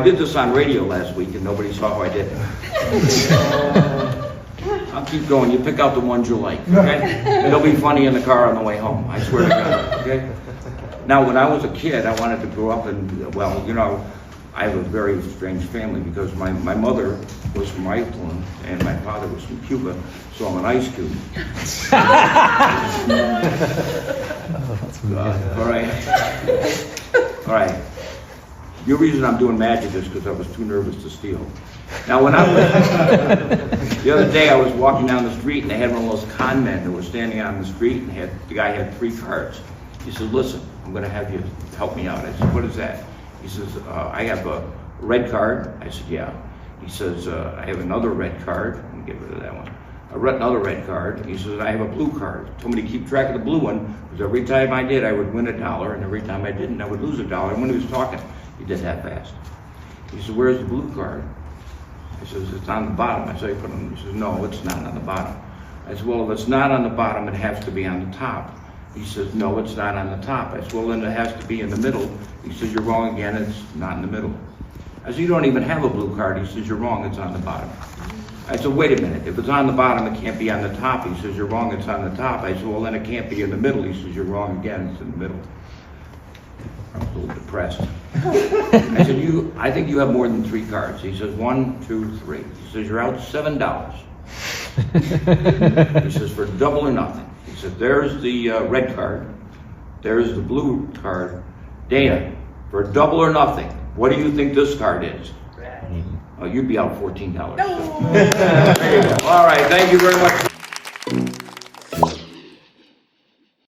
did this on radio last week and nobody saw how I did it. I'll keep going. You pick out the ones you like, okay? It'll be funny in the car on the way home. I swear to God, okay? Now, when I was a kid, I wanted to grow up and, well, you know, I have a very strange family because my mother was from Iceland and my father was from Cuba, so I'm an ice cube. All right. All right. The reason I'm doing magic is because I was too nervous to steal. Now, when I was, the other day I was walking down the street and they had one of those con men that was standing on the street and the guy had 3 cards. He said, listen, I'm going to have you help me out. I said, what is that? He says, I have a red card. I said, yeah. He says, I have another red card. Let me get rid of that one. Another red card. He says, I have a blue card. He told me to keep track of the blue one because every time I did, I would win $1, and every time I didn't, I would lose $1. And when he was talking, he did that fast. He said, where's the blue card? I says, it's on the bottom. I said, he says, no, it's not on the bottom. I said, well, if it's not on the bottom, it has to be on the top. He says, no, it's not on the top. I said, well, then it has to be in the middle. He says, you're wrong again, it's not in the middle. I said, you don't even have a blue card. He says, you're wrong, it's on the bottom. I said, wait a minute, if it's on the bottom, it can't be on the top. He says, you're wrong, it's on the top. I said, well, then it can't be in the middle. He says, you're wrong again, it's in the middle. I was a little depressed. I said, I think you have more than 3 cards. He says, 1, 2, 3. He says, you're out $7. He says, for double or nothing. He said, there's the red card, there's the blue card. Dana, for double or nothing, what do you think this card is? Oh, you'd be out $14. No. There you go. All right, thank you very much.